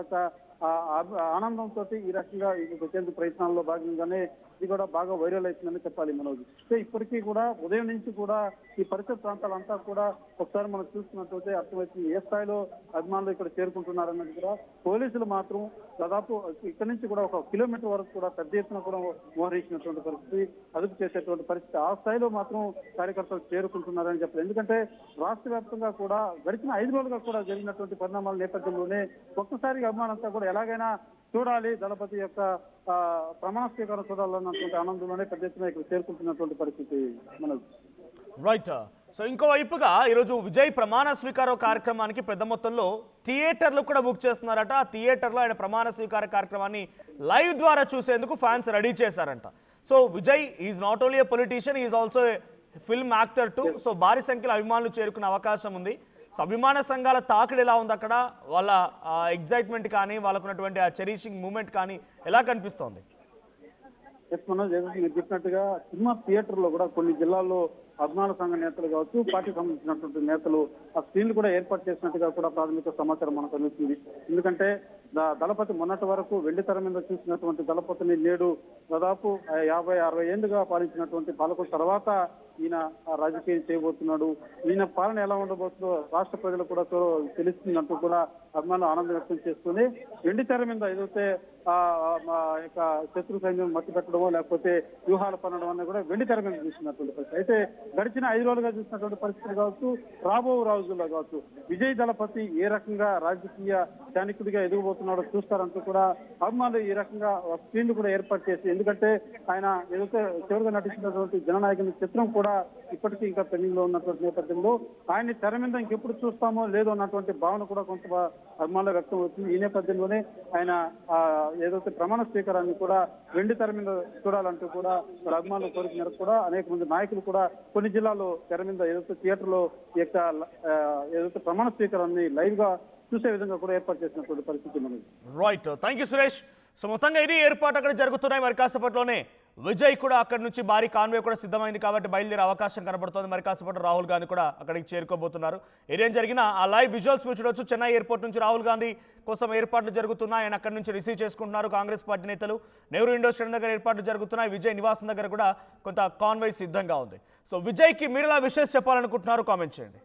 ఆనందంతో ఈ రకంగా వచ్చేందుకు ప్రయత్నాల్లో భాగంగానే ఇది కూడా బాగా వైరల్ అవుతుందని చెప్పాలి మనోజ్. సో ఇప్పటికీ కూడా ఉదయం నుంచి కూడా ఈ పరిసర ప్రాంతాలంతా కూడా ఒకసారి మనం చూస్తున్నట్లయితే అర్థమవుతుంది ఏ స్థాయిలో అభిమానులు ఇక్కడ చేరుకుంటున్నారన్నది కూడా. పోలీసులు మాత్రం దాదాపు ఇక్కడ నుంచి కూడా 1 కిలోమీటర్ వరకు కూడా పెద్ద ఎత్తున కూడా మోహరించినటువంటి పరిస్థితి, అదుపు చేసేటువంటి పరిస్థితి. ఆ స్థాయిలో మాత్రం కార్యకర్తలు చేరుకుంటున్నారని చెప్పారు. ఎందుకంటే రాష్ట్ర వ్యాప్తంగా కూడా గడిచిన 5 రోజులుగా కూడా జరిగినటువంటి పరిణామాల నేపథ్యంలోనే ఒక్కసారిగా అభిమానంతా కూడా ఎలాగైనా చూడాలి, దళపతి యొక్క ప్రమాణ స్వీకారం చూడాలన్నటువంటి ఆనందంలోనే పెద్ద ఎత్తున ఇక్కడ చేరుకుంటున్నటువంటి పరిస్థితి మనకు. రైట్. సో ఇంకోవైపుగా ఈరోజు విజయ్ ప్రమాణ స్వీకారం కార్యక్రమానికి పెద్ద మొత్తంలో థియేటర్లు కూడా బుక్ చేస్తున్నారట. ఆ థియేటర్లో ఆయన ప్రమాణ స్వీకార కార్యక్రమాన్ని లైవ్ ద్వారా చూసేందుకు ఫ్యాన్స్ రెడీ చేశారంట. So Vijay is not only A politician, is also film actor to. So భారీ సంఖ్యలో అభిమానులు చేరుకునే అవకాశం ఉంది. సో అభిమాన సంఘాల తాకిడి ఎలా ఉంది అక్కడ, వాళ్ళ ఎగ్జైట్మెంట్ కానీ వాళ్ళకున్నటువంటి ఆ చెరీషింగ్ మూమెంట్ కానీ ఎలా కనిపిస్తోంది? మనోజ్ మీరు చెప్పినట్టుగా సినిమా థియేటర్ లో కూడా కొన్ని జిల్లాల్లో అభిమాన సంఘ నేతలు కావచ్చు, పార్టీకి సంబంధించినటువంటి నేతలు ఆ స్క్రీన్లు కూడా ఏర్పాటు చేసినట్టుగా కూడా ప్రాథమిక సమాచారం మనకు అందుతుంది. ఎందుకంటే దళపతి మొన్నటి వరకు వెండి తెర మీద చూసినటువంటి దళపతిని నేడు దాదాపు 50-60 ఏళ్లుగా పాలించినటువంటి పాలకుల తర్వాత ఈయన రాజకీయం చేయబోతున్నాడు. ఈయన పాలన ఎలా ఉండబోతుందో రాష్ట్ర ప్రజలు కూడా తెలుస్తుందంటూ కూడా అభిమానులు ఆనందం వ్యక్తం చేస్తుంది. వెండి తెర మీద ఏదైతే యొక్క శత్రు సైన్యం మట్టి పెట్టడమో లేకపోతే వ్యూహాలు పనడం అనేది కూడా వెండి తెర మీద చూసినటువంటి పరిస్థితి. అయితే గడిచిన 5 రోజులుగా చూసినటువంటి పరిస్థితులు కావచ్చు, రాబో రోజుల్లో కావచ్చు విజయ్ దళపతి ఏ రకంగా రాజకీయ చాణిక్యుడిగా ఎదుగుబోతున్నాడో చూస్తారంటూ కూడా అభిమానులు ఈ రకంగా స్క్రీన్లు కూడా ఏర్పాటు చేసి, ఎందుకంటే ఆయన ఏదైతే చివరిగా నటించినటువంటి జననాయకుని చిత్రం కూడా ఇప్పటికీ ఇంకా పెండింగ్ లో ఉన్నటువంటి నేపథ్యంలో ఆయన్ని తెర మీద ఇంకెప్పుడు చూస్తామో లేదో అన్నటువంటి భావన కూడా కొంత అభిమానులు వ్యక్తం అవుతుంది. ఈ నేపథ్యంలోనే ఆయన ఏదైతే ప్రమాణ స్వీకారాన్ని కూడా వెండి తెర మీద చూడాలంటూ కూడా వాళ్ళ అభిమానులు కోరిక మేరకు కూడా అనేక మంది నాయకులు కూడా కొన్ని జిల్లాల్లో తెర మీద ఏదైతే థియేటర్ లో ఏదైతే ప్రమాణ స్వీకారాన్ని లైవ్ గా చూసే విధంగా కూడా ఏర్పాటు చేసినటువంటి పరిస్థితి మనది. Right, thank you Suresh. So మొత్తంగా ఇది ఏర్పాటు అక్కడ జరుగుతున్నాయి. మరి కాసేపట్లోనే విజయ్ కూడా అక్కడి నుంచి భారీ కాన్వే కూడా సిద్ధమైంది కాబట్టి బయలుదేరే అవకాశం కనబడుతోంది. మరి కాసేపట్లో రాహుల్ గాంధీ కూడా అక్కడికి చేరుకోబోతున్నారు. ఏం జరిగినా ఆ లైవ్ విజువల్స్ మీరు చూడొచ్చు. చెన్నై ఎయిర్పోర్ట్ నుంచి రాహుల్ గాంధీ కోసం ఏర్పాట్లు జరుగుతున్నాయి. ఆయన అక్కడి నుంచి రిసీవ్ చేసుకుంటున్నారు కాంగ్రెస్ పార్టీ నేతలు. నెహ్రూ ఇండోర్ స్టేడియం దగ్గర ఏర్పాట్లు జరుగుతున్నాయి. విజయ్ నివాసం దగ్గర కూడా కొంత కాన్వే సిద్ధంగా ఉంది. సో విజయ్కి మీరు ఎలా విషెస్ చెప్పాలనుకుంటున్నారు కామెంట్ చేయండి.